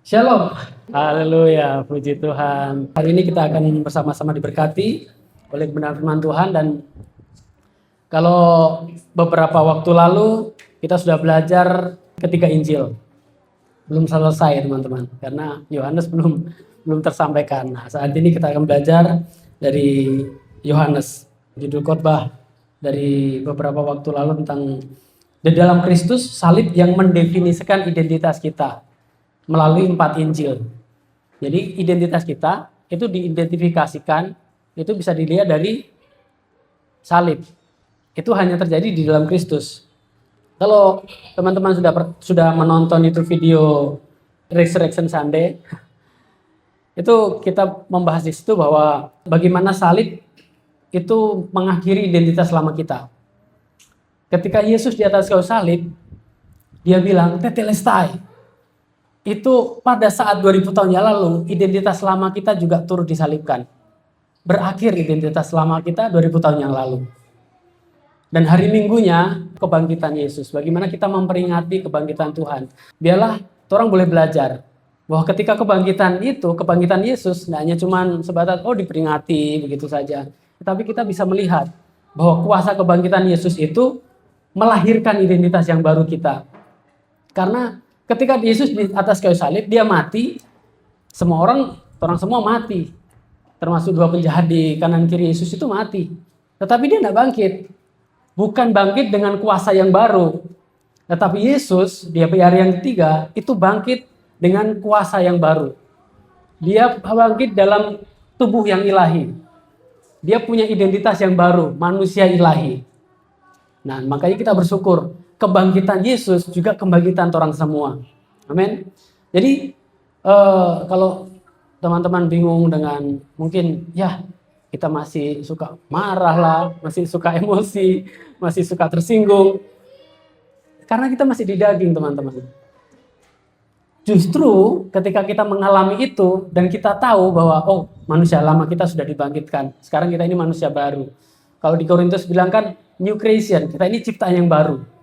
Shalom. Haleluya, puji Tuhan. Hari ini kita akan bersama-sama diberkati oleh kebenaran firman Tuhan, dan kalau beberapa waktu lalu kita sudah belajar ketiga Injil. Belum selesai teman-teman, karena Yohanes belum tersampaikan. Nah, saat ini kita akan belajar dari Yohanes. Judul khotbah dari beberapa waktu lalu tentang di dalam Kristus, salib yang mendefinisikan identitas kita melalui 4 Injil. Jadi identitas kita itu diidentifikasikan, itu bisa dilihat dari salib. Itu hanya terjadi di dalam Kristus. Kalau teman-teman sudah menonton itu video Resurrection Sunday, itu kita membahas di situ bahwa bagaimana salib itu mengakhiri identitas lama kita. Ketika Yesus di atas kayu salib, dia bilang tetelestai. Itu pada saat 2000 tahun yang lalu, identitas lama kita juga turut disalibkan. Berakhir identitas lama kita 2000 tahun yang lalu. Dan hari Minggunya, kebangkitan Yesus. Bagaimana kita memperingati kebangkitan Tuhan. Biarlah orang boleh belajar bahwa ketika kebangkitan Yesus, tidak hanya cuma sebatas, diperingati, begitu saja. Tetapi kita bisa melihat bahwa kuasa kebangkitan Yesus itu melahirkan identitas yang baru kita. Karena ketika Yesus di atas kayu salib, dia mati, orang semua mati. Termasuk 2 penjahat di kanan kiri Yesus itu mati. Tetapi dia tidak bangkit. Bukan bangkit dengan kuasa yang baru. Tetapi Yesus, di hari yang ketiga, itu bangkit dengan kuasa yang baru. Dia bangkit dalam tubuh yang ilahi. Dia punya identitas yang baru, manusia ilahi. Nah, makanya kita bersyukur. Kebangkitan Yesus juga kebangkitan orang semua. Amin. Jadi kalau teman-teman bingung dengan mungkin kita masih suka marah lah, masih suka emosi, masih suka tersinggung. Karena kita masih di daging, teman-teman. Justru ketika kita mengalami itu dan kita tahu bahwa manusia lama kita sudah dibangkitkan. Sekarang kita ini manusia baru. Kalau di Korintus bilang kan new creation, kita ini ciptaan yang baru.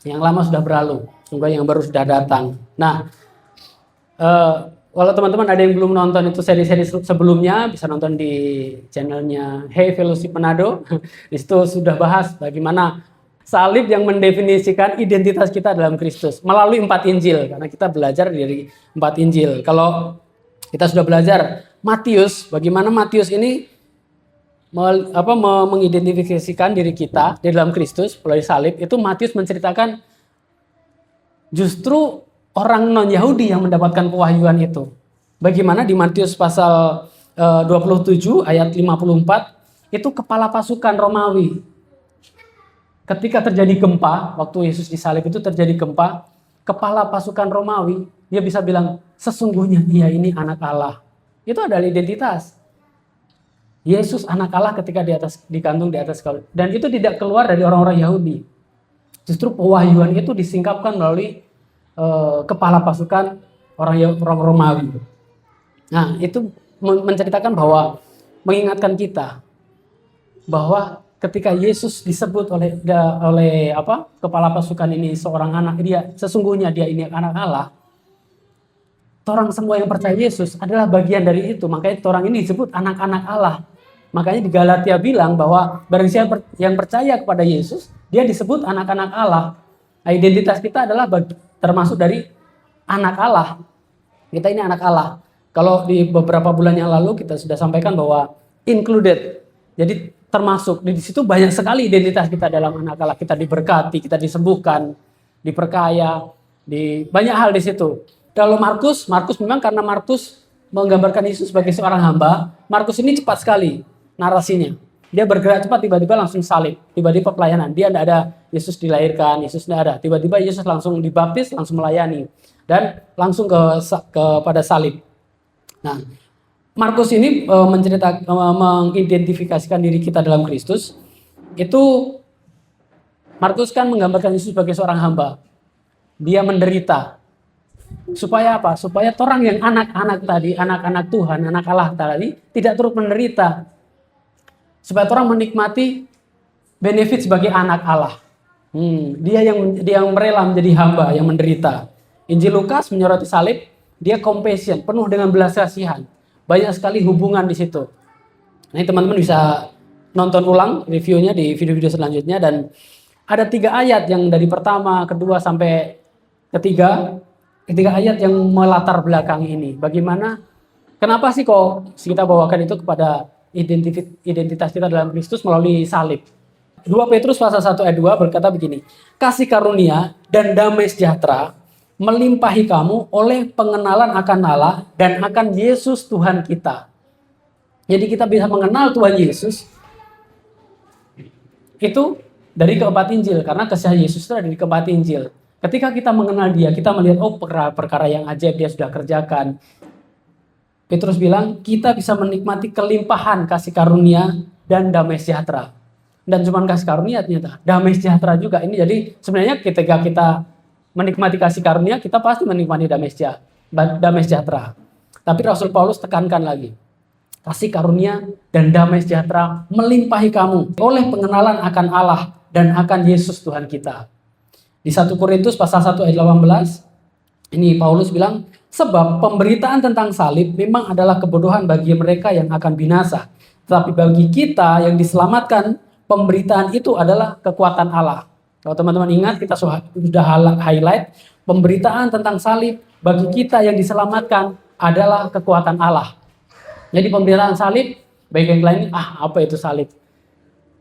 Yang lama sudah berlalu, sungguh yang baru sudah datang. Nah, kalau teman-teman ada yang belum nonton itu seri-seri sebelumnya, bisa nonton di channelnya Hey Fellowship Manado. Di situ sudah bahas bagaimana salib yang mendefinisikan identitas kita dalam Kristus melalui 4 Injil, karena kita belajar dari 4 Injil. Kalau kita sudah belajar Matius, bagaimana Matius ini mengidentifikasikan diri kita di dalam Kristus melalui salib, itu Matius menceritakan justru orang non-Yahudi yang mendapatkan kewahyuan itu. Bagaimana di Matius pasal 27 ayat 54, itu kepala pasukan Romawi. Ketika terjadi gempa, waktu Yesus disalib itu terjadi gempa, kepala pasukan Romawi, dia bisa bilang, sesungguhnya dia ini anak Allah. Itu adalah identitas. Yesus anak Allah ketika digantung di atas kayu. Dan itu tidak keluar dari orang-orang Yahudi. Justru pewahyuan itu disingkapkan melalui kepala pasukan orang Romawi. Nah, itu menceritakan bahwa mengingatkan kita bahwa ketika Yesus disebut oleh kepala pasukan ini seorang anak, sesungguhnya dia ini anak Allah. Orang semua yang percaya Yesus adalah bagian dari itu. Makanya orang ini disebut anak-anak Allah. Makanya di Galatia bilang bahwa barang siapa yang percaya kepada Yesus, dia disebut anak-anak Allah. Identitas kita adalah termasuk dari anak Allah. Kita ini anak Allah. Kalau di beberapa bulan yang lalu kita sudah sampaikan bahwa included. Jadi termasuk di situ banyak sekali identitas kita dalam anak Allah. Kita diberkati, kita disembuhkan, diperkaya, di banyak hal di situ. Kalau Markus memang karena Markus menggambarkan Yesus sebagai seorang hamba, Markus ini cepat sekali narasinya. Dia bergerak cepat, tiba-tiba langsung salib, tiba-tiba pelayanan. Dia tidak ada Yesus dilahirkan, Yesus tidak ada. Tiba-tiba Yesus langsung dibaptis, langsung melayani dan langsung kepada salib. Nah, Markus ini mengidentifikasikan diri kita dalam Kristus. Itu Markus kan menggambarkan Yesus sebagai seorang hamba. Dia menderita. Supaya apa? Supaya orang yang anak-anak tadi, anak-anak Tuhan, anak Allah tadi tidak turut menderita. Supaya orang menikmati benefit sebagai anak Allah. Dia yang rela menjadi hamba, yang menderita. Injil Lukas menyoroti salib, Dia compassion, penuh dengan belas kasihan. Banyak sekali hubungan di situ. Nah, teman-teman bisa nonton ulang reviewnya di video-video selanjutnya, dan ada 3 ayat yang dari pertama, kedua sampai ketiga ayat yang melatar belakangi ini. Bagaimana, kenapa sih kok kita bawakan itu kepada identitas kita dalam Kristus melalui salib. 2 Petrus pasal 1 ayat 2 berkata begini, kasih karunia dan damai sejahtera melimpahi kamu oleh pengenalan akan Allah dan akan Yesus Tuhan kita. Jadi kita bisa mengenal Tuhan Yesus itu dari keempat Injil, karena kisah Yesus itu ada di keempat Injil. Ketika kita mengenal dia, kita melihat perkara yang ajaib dia sudah kerjakan. Petrus bilang kita bisa menikmati kelimpahan kasih karunia dan damai sejahtera. Dan cuma kasih karunia ternyata, damai sejahtera juga. Ini jadi sebenarnya ketika kita menikmati kasih karunia, kita pasti menikmati damai sejahtera. Tapi Rasul Paulus tekankan lagi, kasih karunia dan damai sejahtera melimpahi kamu oleh pengenalan akan Allah dan akan Yesus Tuhan kita. Di 1 Korintus pasal 1 ayat 18, ini Paulus bilang, sebab pemberitaan tentang salib memang adalah kebodohan bagi mereka yang akan binasa. Tetapi bagi kita yang diselamatkan, pemberitaan itu adalah kekuatan Allah. Kalau teman-teman ingat, kita sudah highlight, pemberitaan tentang salib bagi kita yang diselamatkan adalah kekuatan Allah. Jadi pemberitaan salib, bagi yang lain, apa itu salib?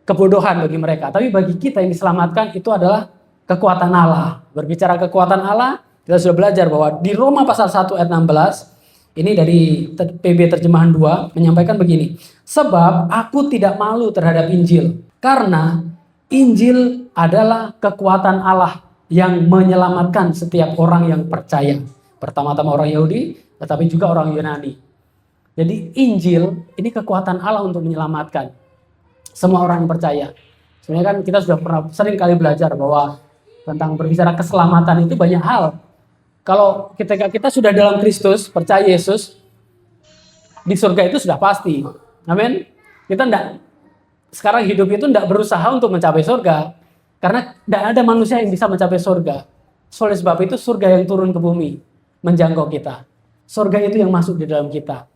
Kebodohan bagi mereka. Tapi bagi kita yang diselamatkan itu adalah kekuatan Allah. Berbicara kekuatan Allah, kita sudah belajar bahwa di Roma pasal 1 ayat 16, ini dari PB terjemahan 2, menyampaikan begini. Sebab aku tidak malu terhadap Injil, karena Injil adalah kekuatan Allah yang menyelamatkan setiap orang yang percaya. Pertama-tama orang Yahudi, tetapi juga orang Yunani. Jadi Injil ini kekuatan Allah untuk menyelamatkan semua orang yang percaya. Sebenarnya kan kita sudah pernah sering kali belajar bahwa tentang berbicara keselamatan itu banyak hal. Kalau ketika kita sudah dalam Kristus, percaya Yesus, di surga itu sudah pasti. Amin. Kita sekarang hidup itu tidak berusaha untuk mencapai surga. Karena tidak ada manusia yang bisa mencapai surga. Oleh sebab itu surga yang turun ke bumi menjangkau kita. Surga itu yang masuk di dalam kita.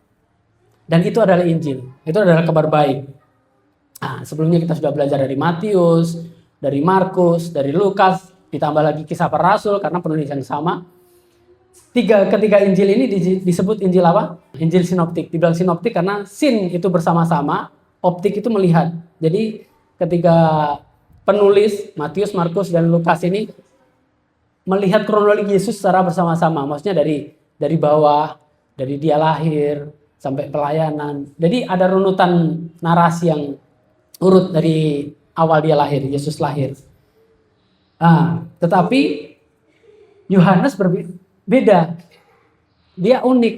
Dan itu adalah Injil. Itu adalah kabar baik. Nah, sebelumnya kita sudah belajar dari Matius, dari Markus, dari Lukas, ditambah lagi kisah para rasul karena penulis yang sama. Ketiga Injil ini disebut Injil apa? Injil sinoptik. Dibilang sinoptik karena sin itu bersama-sama, optik itu melihat. Jadi ketika penulis Matius, Markus, dan Lukas ini melihat kronologi Yesus secara bersama-sama. Maksudnya dari bawah, dari dia lahir sampai pelayanan. Jadi ada runutan narasi yang urut dari awal dia lahir, Yesus lahir. Tetapi Yohanes beda. Dia unik.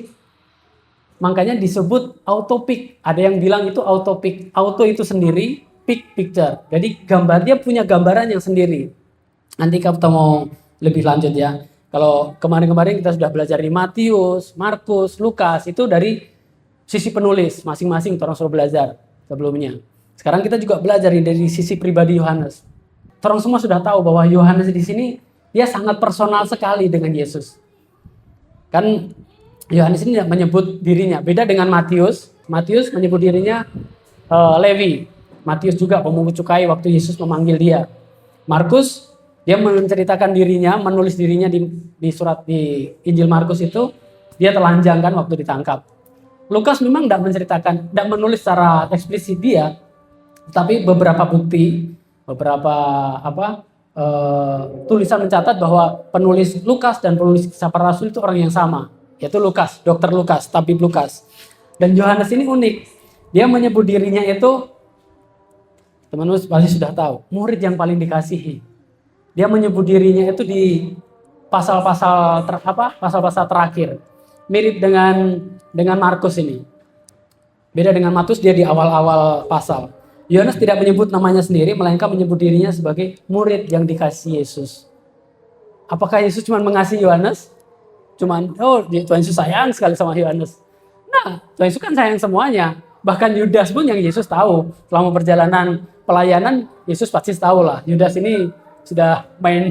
Makanya disebut autopic. Ada yang bilang itu autopic. Auto itu sendiri, pic picture. Jadi dia punya gambaran yang sendiri. Nanti kita mau lebih lanjut ya. Kalau kemarin-kemarin kita sudah belajar di Matius, Markus, Lukas, itu dari sisi penulis masing-masing orang sudah belajar sebelumnya. Sekarang kita juga belajar dari sisi pribadi Yohanes. Orang semua sudah tahu bahwa Yohanes di sini dia sangat personal sekali dengan Yesus. Kan Yohanes ini tidak menyebut dirinya, beda dengan Matius. Matius menyebut dirinya Lewi. Matius juga pemungut cukai waktu Yesus memanggil dia. Markus dia menceritakan dirinya, menulis dirinya di surat di Injil Markus itu dia telanjang kan waktu ditangkap. Lukas memang tidak menulis secara eksplisit dia, tapi beberapa bukti, tulisan mencatat bahwa penulis Lukas dan penulis kisah para rasul itu orang yang sama, yaitu Lukas, Dr. Lukas, tabib Lukas. Dan Yohanes ini unik, dia menyebut dirinya itu, teman-teman pasti sudah tahu, murid yang paling dikasihi. Dia menyebut dirinya itu di pasal-pasal terakhir, mirip dengan Markus ini. Beda dengan Matius, dia di awal-awal pasal. Yohanes tidak menyebut namanya sendiri, melainkan menyebut dirinya sebagai murid yang dikasihi Yesus. Apakah Yesus cuma mengasihi Yohanes? Tuhan Yesus sayang sekali sama Yohanes. Nah, Tuhan Yesus kan sayang semuanya. Bahkan Yudas pun yang Yesus tahu. Selama perjalanan pelayanan, Yesus pasti tahu lah. Yudas ini sudah main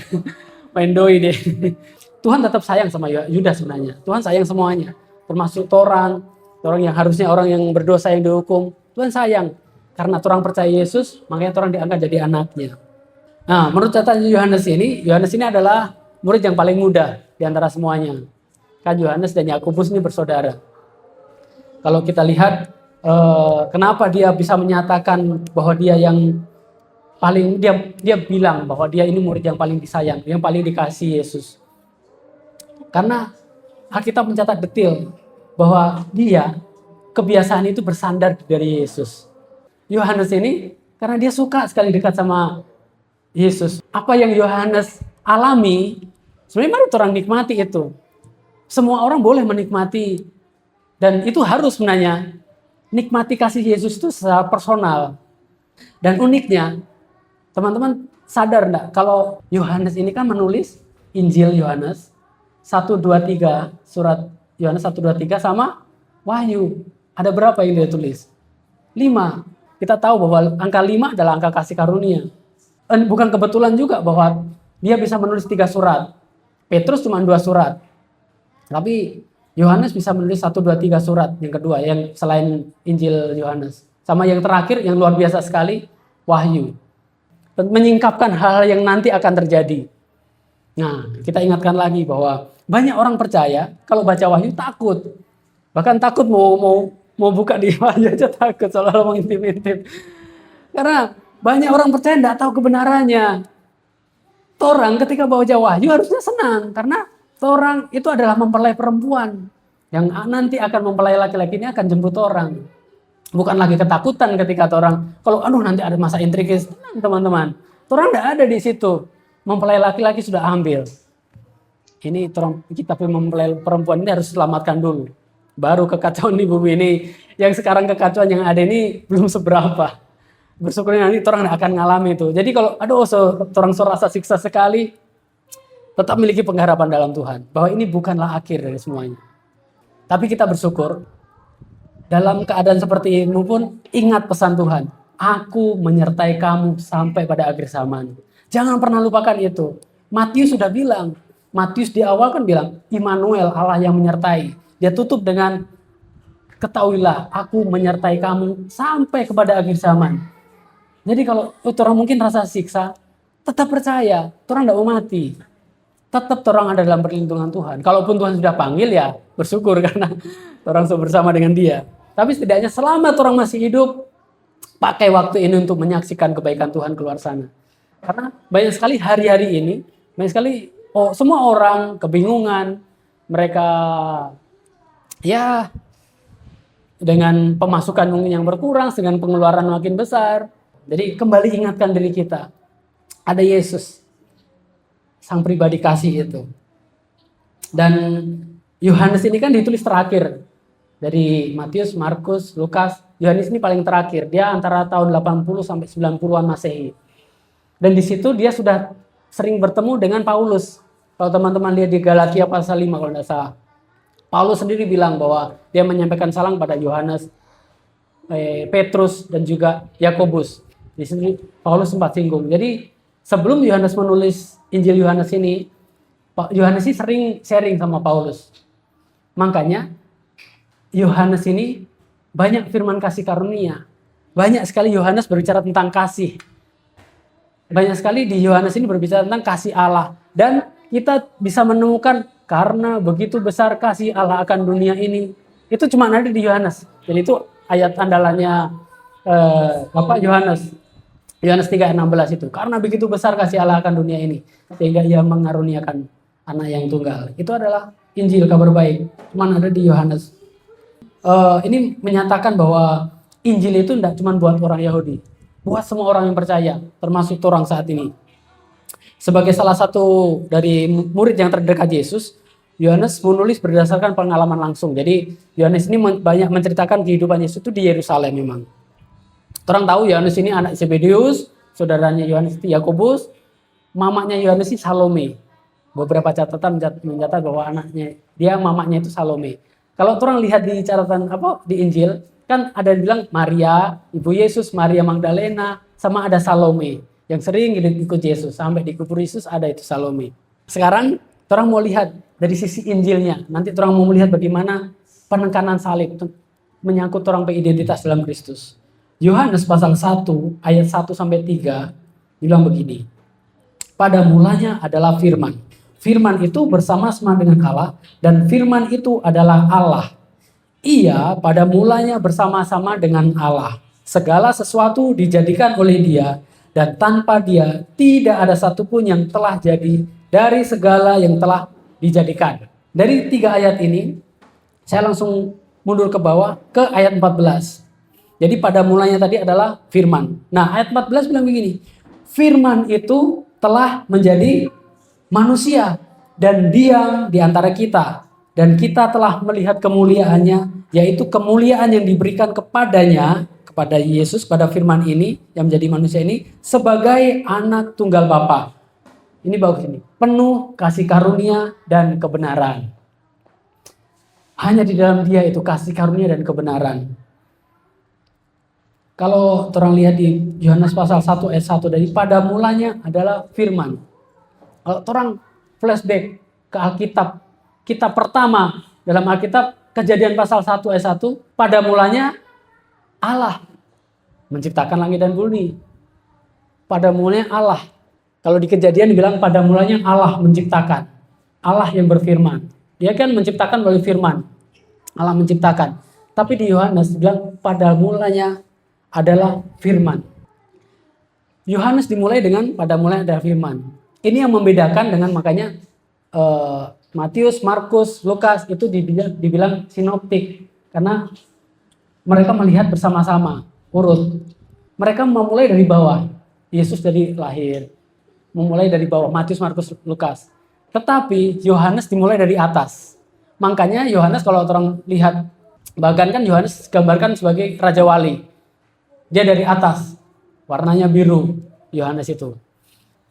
doi deh. Tuhan tetap sayang sama Yudas sebenarnya. Tuhan sayang semuanya, termasuk orang yang harusnya orang yang berdosa yang dihukum. Tuhan sayang karena orang percaya Yesus, makanya orang diangkat jadi anaknya. Nah, menurut catatan Yohanes ini adalah murid yang paling muda di antara semuanya. Kan Yohanes dan Yakobus ini bersaudara. Kalau kita lihat kenapa dia bisa menyatakan bahwa dia yang paling, dia bilang bahwa dia ini murid yang paling disayang, yang paling dikasihi Yesus. Karena Alkitab mencatat detail bahwa dia kebiasaan itu bersandar dari Yesus. Yohanes ini karena dia suka sekali dekat sama Yesus. Apa yang Yohanes alami, sebenarnya mari orang nikmati itu. Semua orang boleh menikmati, dan itu harus sebenarnya. Nikmati kasih Yesus itu secara personal. Dan uniknya, teman-teman sadar enggak kalau Yohanes ini kan menulis Injil Yohanes 1, 2, 3, surat Yohanes 1, 2, 3 sama Wahyu. Ada berapa yang dia tulis? 5. Kita tahu bahwa angka 5 adalah angka kasih karunia. Bukan kebetulan juga bahwa dia bisa menulis 3 surat. Petrus cuma 2 surat. Tapi Yohanes bisa menulis 1, 2, 3 surat. Yang kedua, yang selain Injil Yohanes. Sama yang terakhir, yang luar biasa sekali, Wahyu. Menyingkapkan hal yang nanti akan terjadi. Nah, kita ingatkan lagi bahwa banyak orang percaya kalau baca Wahyu takut. Bahkan takut mau buka di Wahyu aja takut, seolah-olah mengintip-intip. Karena banyak orang percaya tidak tahu kebenarannya. Orang ketika baca Wahyu harusnya senang, karena orang itu adalah mempelai perempuan yang nanti akan mempelai laki-laki, ini akan jemput orang. Bukan lagi ketakutan ketika orang kalau nanti ada masa intrigis, teman-teman. Orang tidak ada di situ. Mempelai laki-laki sudah ambil. Ini kita mempelai perempuan ini harus selamatkan dulu. Baru kekacauan di bumi ini, yang sekarang kekacauan yang ada ini belum seberapa. Bersyukurnya nanti orang akan ngalami itu. Jadi kalau orang rasa siksa sekali, tetap memiliki pengharapan dalam Tuhan. Bahwa ini bukanlah akhir dari semuanya. Tapi kita bersyukur, dalam keadaan seperti ini pun ingat pesan Tuhan. Aku menyertai kamu sampai pada akhir zaman. Jangan pernah lupakan itu. Matius sudah bilang. Matius di awal kan bilang, Immanuel, Allah yang menyertai. Dia tutup dengan, ketahuilah aku menyertai kamu sampai kepada akhir zaman. Jadi kalau orang mungkin rasa siksa, tetap percaya, orang tidak mau mati. Tetap orang ada dalam perlindungan Tuhan. Kalaupun Tuhan sudah panggil ya bersyukur karena orang bersama dengan dia. Tapi setidaknya selama orang masih hidup, pakai waktu ini untuk menyaksikan kebaikan Tuhan keluar sana. Karena banyak sekali hari-hari ini, banyak sekali semua orang kebingungan, mereka ya dengan pemasukan mungkin yang berkurang, dengan pengeluaran makin besar. Jadi kembali ingatkan diri kita, ada Yesus, sang pribadi kasih itu. Dan Yohanes ini kan ditulis terakhir. Dari Matius, Markus, Lukas, Yohanes ini paling terakhir. Dia antara tahun 80 sampai 90-an Masehi. Dan di situ dia sudah sering bertemu dengan Paulus. Kalau teman-teman lihat di Galatia pasal 5 kalau tidak salah. Paulus sendiri bilang bahwa dia menyampaikan salam pada Yohanes, Petrus dan juga Yakobus. Di sini Paulus sempat singgung. Jadi sebelum Yohanes menulis Injil Yohanes ini, Yohanes ini sering sharing sama Paulus. Makanya Yohanes ini banyak firman kasih karunia. Banyak sekali Yohanes berbicara tentang kasih. Banyak sekali di Yohanes ini berbicara tentang kasih Allah. Dan kita bisa menemukan karena begitu besar kasih Allah akan dunia ini. Itu cuma ada di Yohanes. Jadi itu ayat andalannya Yohanes. Yohanes 3 ayat 16 itu. Karena begitu besar kasih Allah akan dunia ini. Sehingga ia mengaruniakan anak yang tunggal. Itu adalah Injil, kabar baik. Cuma ada di Yohanes. Ini menyatakan bahwa Injil itu tidak cuma buat orang Yahudi. Buat semua orang yang percaya. Termasuk orang saat ini. Sebagai salah satu dari murid yang terdekat Yesus, Yohanes menulis berdasarkan pengalaman langsung. Jadi Yohanes ini banyak menceritakan kehidupan Yesus itu di Yerusalem memang. Orang tahu Yohanes ini anak Zebedeus, saudaranya Yohanes itu Yakobus, mamanya Yohanes ini Salome. Beberapa catatan mencatat bahwa mamanya itu Salome. Kalau orang lihat di catatan di Injil, kan ada yang bilang Maria, ibu Yesus, Maria Magdalena, sama ada Salome yang sering ikut Yesus. Sampai di kubur Yesus ada itu Salome. Sekarang Orang mau lihat dari sisi Injilnya. Nanti orang mau melihat bagaimana penekanan salib menyangkut orang beridentitas dalam Kristus. Yohanes pasal 1 ayat 1 sampai 3 bilang begini. Pada mulanya adalah firman. Firman itu bersama-sama dengan Allah dan firman itu adalah Allah. Ia pada mulanya bersama-sama dengan Allah. Segala sesuatu dijadikan oleh Dia dan tanpa Dia tidak ada satupun yang telah jadi dari segala yang telah dijadikan. Dari 3 ayat ini saya langsung mundur ke bawah ke ayat 14. Jadi pada mulanya tadi adalah firman. Nah, ayat 14 bilang begini. Firman itu telah menjadi manusia dan diam di antara kita. Dan kita telah melihat kemuliaannya, yaitu kemuliaan yang diberikan kepadanya, kepada Yesus, pada firman ini, yang menjadi manusia ini, sebagai anak tunggal Bapa. Ini bagus ini. Penuh kasih karunia dan kebenaran. Hanya di dalam Dia itu kasih karunia dan kebenaran. Kalau orang lihat di Yohanes pasal 1 ayat 1, dari pada mulanya adalah firman. Kalau orang flashback ke Alkitab, kitab pertama dalam Alkitab, Kejadian pasal 1 ayat 1, pada mulanya Allah menciptakan langit dan bumi. Pada mulanya Allah. Kalau di Kejadian dibilang pada mulanya Allah menciptakan. Allah yang berfirman. Dia kan menciptakan melalui firman. Allah menciptakan. Tapi di Yohanes bilang pada mulanya adalah firman. Yohanes dimulai dengan pada mulanya adalah firman. Ini yang membedakan dengan makanya Matius, Markus, Lukas itu dibilang sinoptik. Karena mereka melihat bersama-sama, urut. Mereka memulai dari bawah. Yesus dari lahir. Memulai dari bawah, Matius, Markus, Lukas. Tetapi Yohanes dimulai dari atas. Makanya Yohanes kalau orang lihat, bahkan kan Yohanes gambarkan sebagai Raja Wali. Dia dari atas, warnanya biru, Yohanes itu.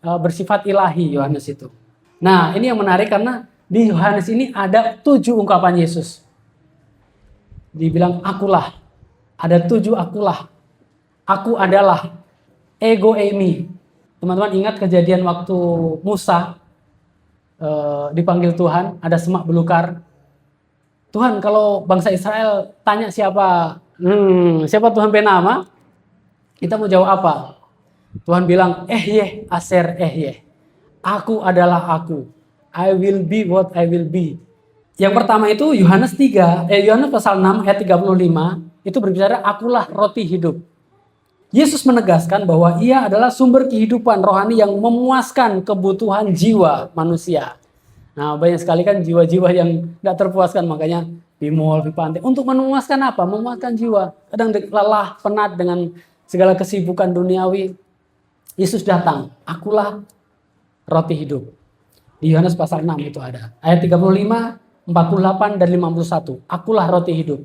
Bersifat ilahi Yohanes itu. Nah, ini yang menarik karena di Yohanes ini ada 7 ungkapan Yesus. Dibilang akulah. Ada 7 akulah. Aku adalah. Ego eimi. Teman-teman ingat kejadian waktu Musa dipanggil Tuhan, ada semak belukar. Tuhan, kalau bangsa Israel tanya siapa Tuhan penama, kita mau jawab apa? Tuhan bilang, aser aku adalah aku. I will be what I will be. Yang pertama itu Yohanes pasal 6 ayat 35, itu berbicara akulah roti hidup. Yesus menegaskan bahwa Ia adalah sumber kehidupan rohani yang memuaskan kebutuhan jiwa manusia. Nah, banyak sekali kan jiwa-jiwa yang tidak terpuaskan, makanya di mall, di pantai. Untuk memuaskan apa? Memuaskan jiwa. Kadang lelah, penat dengan segala kesibukan duniawi. Yesus datang, akulah roti hidup. Di Yohanes pasal 6 itu ada. Ayat 35, 48, dan 51. Akulah roti hidup.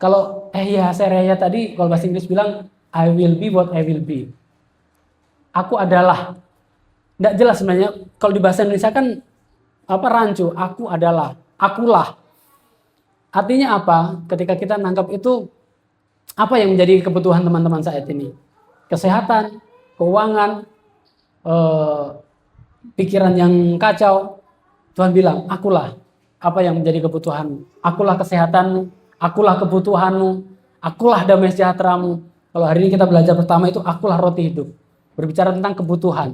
Kalau Seraya tadi, kalau bahasa Inggris bilang, I will be what I will be. Aku adalah. Tidak jelas sebenarnya. Kalau di bahasa Indonesia kan rancu. Aku adalah. Akulah. Artinya apa? Ketika kita nangkap itu, apa yang menjadi kebutuhan teman-teman saat ini? Kesehatan, keuangan, pikiran yang kacau. Tuhan bilang, akulah. Apa yang menjadi kebutuhan? Akulah kesehatanmu, akulah kebutuhanmu, akulah damai sejahteramu. Kalau hari ini kita belajar pertama itu, akulah roti hidup. Berbicara tentang kebutuhan.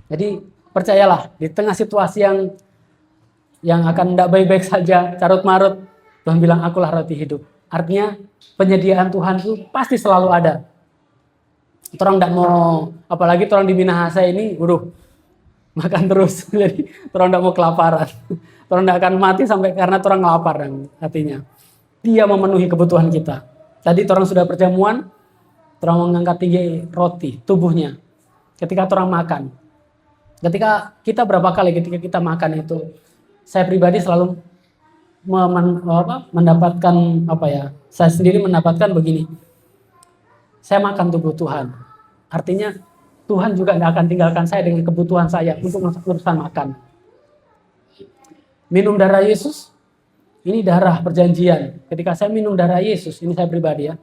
Jadi percayalah, di tengah situasi yang akan tidak baik-baik saja, carut marut, Tuhan bilang akulah roti hidup. Artinya penyediaan Tuhan itu pasti selalu ada. Orang tidak mau, apalagi orang di Minahasa ini, makan terus. Jadi orang tidak mau kelaparan. Orang tidak akan mati sampai karena orang lapar artinya. Dia memenuhi kebutuhan kita. Tadi orang sudah perjamuan, orang mengangkat tinggi roti tubuhnya. Ketika orang makan. Ketika kita berapa kali ketika kita makan itu, saya pribadi selalu mendapatkan saya sendiri mendapatkan begini. Saya makan tubuh Tuhan. Artinya Tuhan juga tidak akan tinggalkan saya dengan kebutuhan saya untuk urusan makan. Minum darah Yesus, ini darah perjanjian. Ketika saya minum darah Yesus, ini saya pribadi ya,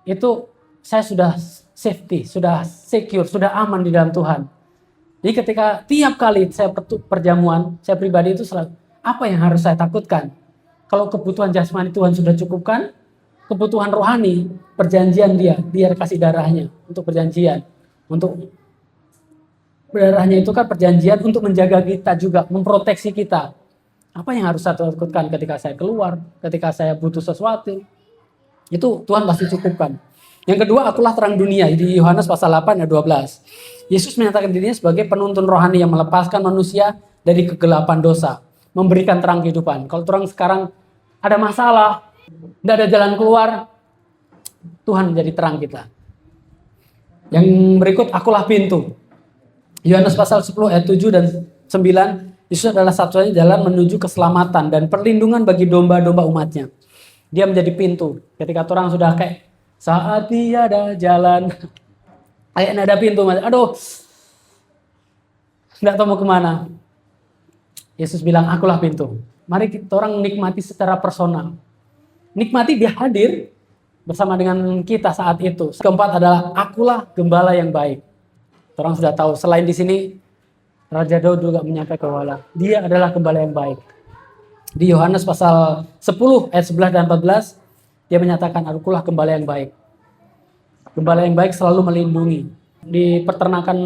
itu saya sudah safety, sudah secure, sudah aman di dalam Tuhan. Jadi ketika tiap kali saya perjamuan, saya pribadi itu selalu, apa yang harus saya takutkan? Kalau kebutuhan jasmani Tuhan sudah cukupkan, kebutuhan rohani, perjanjian dia kasih darahnya untuk perjanjian. Untuk darahnya itu kan perjanjian untuk menjaga kita juga, memproteksi kita. Apa yang harus saya takutkan ketika saya keluar, ketika saya butuh sesuatu? Itu Tuhan pasti cukupkan. Yang kedua, akulah terang dunia. Di Yohanes pasal 8 ayat 12. Yesus menyatakan dirinya sebagai penuntun rohani yang melepaskan manusia dari kegelapan dosa, memberikan terang kehidupan. Kalau terang sekarang ada masalah, tidak ada jalan keluar, Tuhan menjadi terang kita. Yang berikut, akulah pintu. Yohanes pasal 10 ayat 7 dan 9. Yesus adalah satu-satunya jalan menuju keselamatan dan perlindungan bagi domba-domba umatnya. Dia menjadi pintu. Ketika orang sudah kayak, saat tiada jalan, kayak ada pintu, aduh, nggak tahu mau kemana. Yesus bilang, akulah pintu. Mari kita orang nikmati secara personal. Nikmati dia hadir bersama dengan kita saat itu. Keempat adalah, akulah gembala yang baik. Orang sudah tahu, selain di sini, Raja Daud juga menyampaikan bahwa dia adalah gembala yang baik. Di Yohanes pasal 10 ayat 11 dan 14, dia menyatakan, akulah gembala yang baik. Gembala yang baik selalu melindungi. Di peternakan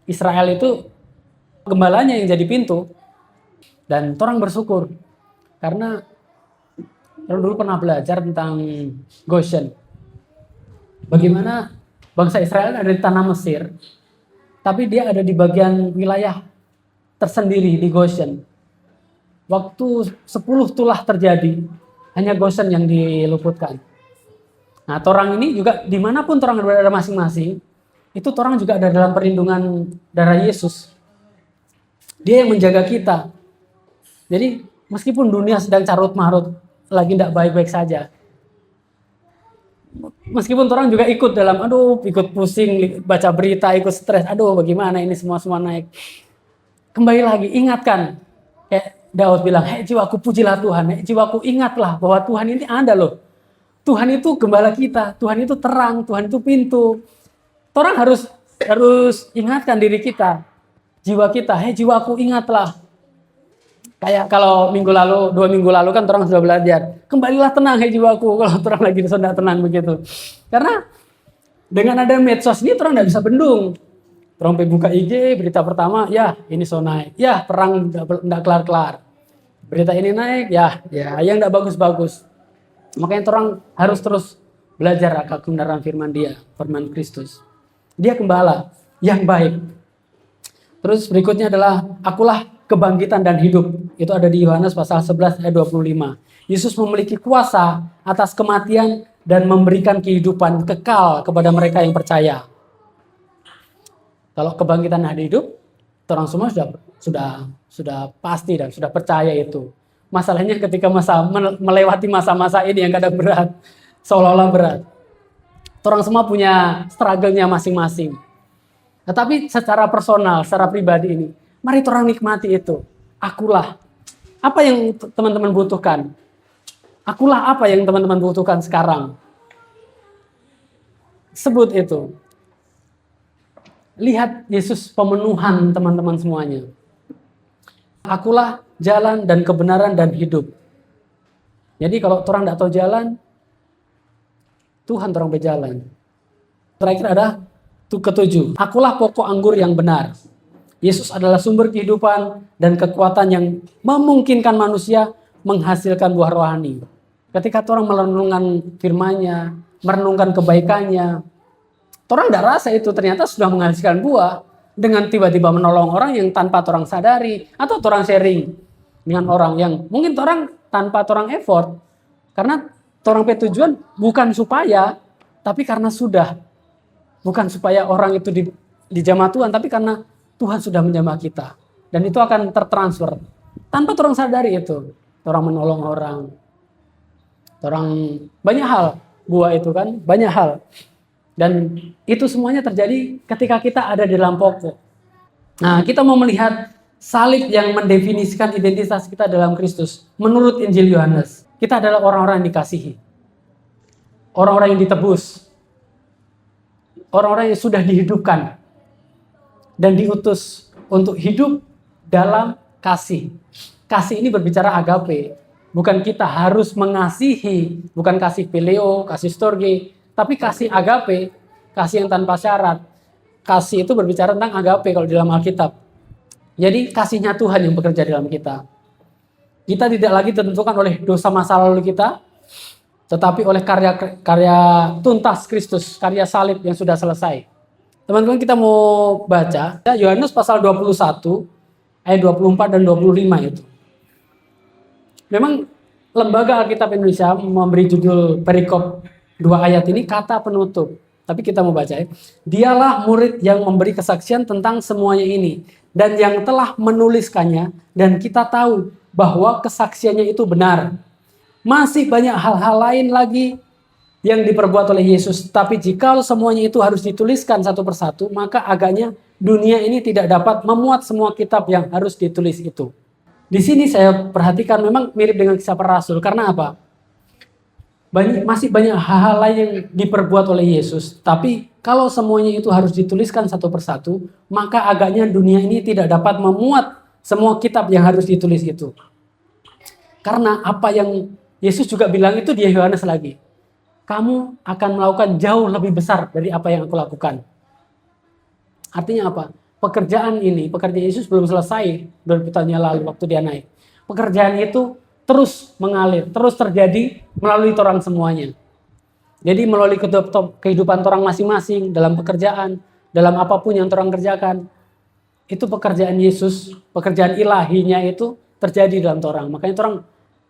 Israel itu, gembalanya yang jadi pintu. Dan orang bersyukur. Karena dulu pernah belajar tentang Goshen. Bagaimana bangsa Israel ada di tanah Mesir, tapi dia ada di bagian wilayah tersendiri di Goshen. Waktu 10 tulah terjadi, hanya Goshen yang diluputkan. Nah, orang ini juga dimanapun orang berada masing-masing, itu orang juga ada dalam perlindungan darah Yesus. Dia yang menjaga kita. Jadi meskipun dunia sedang carut-marut, lagi tidak baik-baik saja. Meskipun orang juga ikut dalam, ikut pusing, baca berita, ikut stres, bagaimana ini semua naik. Kembali lagi, ingatkan. Kayak Daud bilang, hei jiwaku pujilah Tuhan, hei jiwaku ingatlah bahwa Tuhan ini ada loh. Tuhan itu gembala kita, Tuhan itu terang, Tuhan itu pintu. Orang harus ingatkan diri kita, jiwa kita, hei jiwaku ingatlah. Kayak kalau 2 minggu lalu kan orang sudah belajar, kembalilah tenang hei jiwaku, kalau orang lagi sudah tenang begitu. Karena dengan ada medsos ini orang tidak bisa bendung. Orang buka IG, berita pertama, ya ini so naik, ya perang tidak kelar-kelar. Berita ini naik, ya yang tidak bagus-bagus. Makanya orang harus terus belajar akan kebenaran firman dia, firman Kristus. Dia gembala yang baik. Terus berikutnya adalah, akulah kebangkitan dan hidup. Itu ada di Yohanes pasal 11 ayat 25. Yesus memiliki kuasa atas kematian dan memberikan kehidupan kekal kepada mereka yang percaya. Kalau kebangkitan dan hidup, orang semua sudah pasti dan sudah percaya itu. Masalahnya ketika melewati masa-masa ini yang kadang berat, seolah-olah berat. Orang semua punya struggle-nya masing-masing. Tetapi secara personal, secara pribadi ini, mari orang nikmati itu. Akulah. Apa yang teman-teman butuhkan? Akulah apa yang teman-teman butuhkan sekarang? Sebut itu. Lihat Yesus pemenuhan teman-teman semuanya. Akulah jalan dan kebenaran dan hidup. Jadi kalau orang tidak tahu jalan, Tuhan orang berjalan. Terakhir ada ketujuh. Akulah pokok anggur yang benar. Yesus adalah sumber kehidupan dan kekuatan yang memungkinkan manusia menghasilkan buah rohani. Ketika orang merenungkan firman-Nya, merenungkan kebaikannya, orang tidak rasa itu ternyata sudah menghasilkan buah dengan tiba-tiba menolong orang yang tanpa orang sadari, atau orang sharing dengan orang yang mungkin orang tanpa orang effort, karena orang tujuan bukan supaya, tapi karena sudah, bukan supaya orang itu dijamah Tuhan, tapi karena Tuhan sudah menjamah kita, dan itu akan tertransfer tanpa orang sadari itu. Orang menolong orang banyak hal, buah itu kan banyak hal. Dan itu semuanya terjadi ketika kita ada di dalam pokok. Nah, kita mau melihat salib yang mendefinisikan identitas kita dalam Kristus. Menurut Injil Yohanes, kita adalah orang-orang yang dikasihi. Orang-orang yang ditebus. Orang-orang yang sudah dihidupkan. dan diutus untuk hidup dalam kasih. Kasih ini berbicara agape. Bukan kita harus mengasihi, bukan kasih phileo, kasih storge, tapi kasih agape, kasih yang tanpa syarat. Kasih itu berbicara tentang agape kalau di dalam Alkitab. Jadi kasihnya Tuhan yang bekerja dalam kita. Kita tidak lagi ditentukan oleh dosa masa lalu kita, tetapi oleh karya tuntas Kristus, karya salib yang sudah selesai. Teman-teman, kita mau baca Yohanes pasal 21 ayat 24 dan 25 itu. Memang Lembaga Alkitab Indonesia memberi judul perikop 2 ayat ini kata penutup. Tapi kita mau baca ya. Dialah murid yang memberi kesaksian tentang semuanya ini dan yang telah menuliskannya, dan kita tahu bahwa kesaksiannya itu benar. Masih banyak hal-hal lain lagi yang diperbuat oleh Yesus, tapi jika semuanya itu harus dituliskan satu persatu, maka agaknya dunia ini tidak dapat memuat semua kitab yang harus ditulis itu. Di sini saya perhatikan memang mirip dengan kisah para rasul. Karena apa? Masih banyak hal-hal lain yang diperbuat oleh Yesus. Tapi kalau semuanya itu harus dituliskan satu persatu, maka agaknya dunia ini tidak dapat memuat semua kitab yang harus ditulis itu. Karena apa yang Yesus juga bilang itu di Yohanes lagi. Kamu akan melakukan jauh lebih besar dari apa yang aku lakukan. Artinya apa? Pekerjaan Yesus belum selesai 2000 tahun yang lalu waktu dia naik. Pekerjaan itu terus mengalir, terus terjadi melalui orang semuanya. Jadi melalui kehidupan orang masing-masing, dalam pekerjaan, dalam apapun yang orang kerjakan, itu pekerjaan Yesus, pekerjaan ilahinya itu terjadi dalam orang. Makanya orang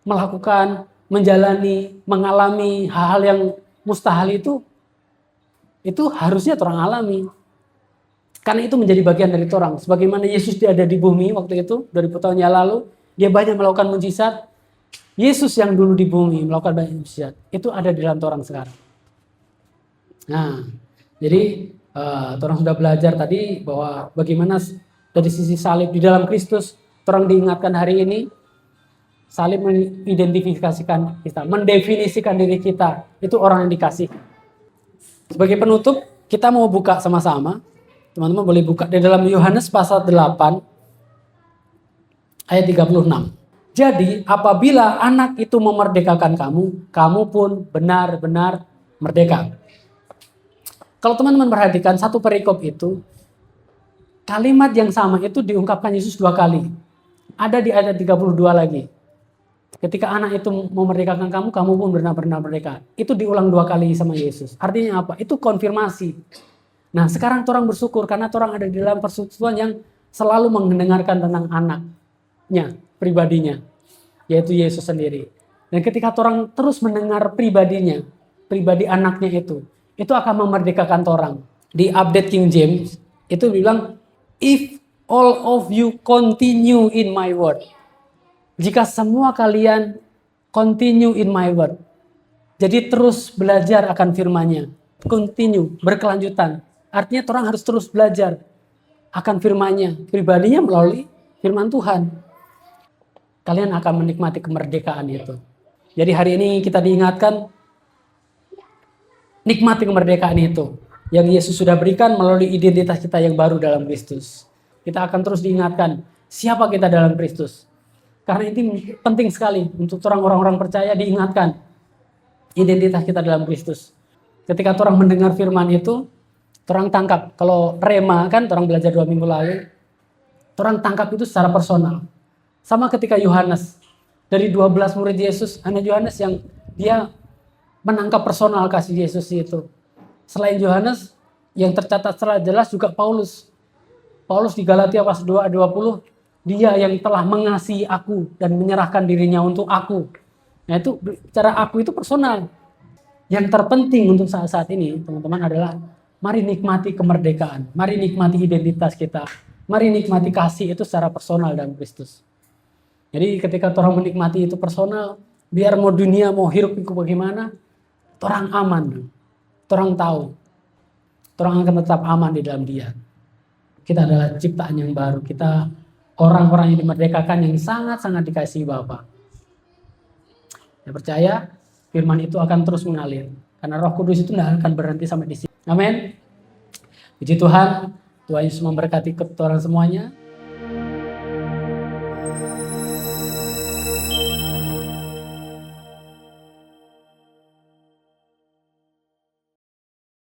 melakukan, menjalani, mengalami hal-hal yang mustahil itu harusnya orang alami. Karena itu menjadi bagian dari orang. Sebagaimana Yesus dia ada di bumi waktu itu, 2000 tahun yang lalu, dia banyak melakukan mujizat. Yesus yang dulu di bumi melakukan banyak mujizat, itu ada di dalam orang sekarang. Nah, jadi orang sudah belajar tadi bahwa bagaimana dari sisi salib di dalam Kristus, orang diingatkan hari ini, salib mengidentifikasikan kita, mendefinisikan diri kita, itu orang yang dikasih. Sebagai penutup, kita mau buka sama-sama. Teman-teman boleh buka di dalam Yohanes pasal 8 ayat 36. Jadi apabila anak itu memerdekakan kamu, kamu pun benar-benar merdeka. Kalau teman-teman perhatikan satu perikop itu, kalimat yang sama itu diungkapkan Yesus 2 kali. Ada di ayat 32 lagi. Ketika anak itu memerdekakan kamu, kamu pun benar-benar merdeka. Itu diulang 2 kali sama Yesus. Artinya apa? Itu konfirmasi. Nah sekarang orang bersyukur karena orang ada di dalam persekutuan yang selalu mendengarkan tentang anaknya, pribadinya, yaitu Yesus sendiri. Dan ketika orang terus mendengar pribadinya, pribadi anaknya itu akan memerdekakan orang. Di update King James itu bilang, if all of you continue in my word. Jika semua kalian continue in my word. Jadi terus belajar akan firman-Nya. Continue, berkelanjutan. Artinya orang harus terus belajar akan firman-Nya, pribadinya melalui firman Tuhan. Kalian akan menikmati kemerdekaan itu. Jadi hari ini kita diingatkan, nikmati kemerdekaan itu yang Yesus sudah berikan melalui identitas kita yang baru dalam Kristus. Kita akan terus diingatkan siapa kita dalam Kristus. Karena ini penting sekali untuk orang-orang percaya diingatkan identitas kita dalam Kristus. Ketika orang mendengar firman itu, orang tangkap. Kalau rema kan, orang belajar 2 minggu lalu, orang tangkap itu secara personal. Sama ketika Yohanes, dari 12 murid Yesus, hanya Yohanes yang dia menangkap personal kasih Yesus itu. Selain Yohanes, yang tercatat secara jelas juga Paulus. Paulus di Galatia pasal 2 ayat 20, dia yang telah mengasihi aku dan menyerahkan dirinya untuk aku. Nah itu, cara aku itu personal. Yang terpenting untuk saat-saat ini, teman-teman, adalah mari nikmati kemerdekaan, mari nikmati identitas kita, mari nikmati kasih itu secara personal dalam Kristus. Jadi ketika orang menikmati itu personal, biar mau dunia mau hirup pikuk bagaimana, orang aman, orang tahu, orang akan tetap aman di dalam Dia. Kita adalah ciptaan yang baru, kita orang-orang yang dimerdekakan yang sangat-sangat dikasihi Bapa. Saya percaya firman itu akan terus mengalir, karena Roh Kudus itu tidak akan berhenti sampai di sini. Amin. Puji Tuhan Tuhan Yesus memberkati kita orang semuanya.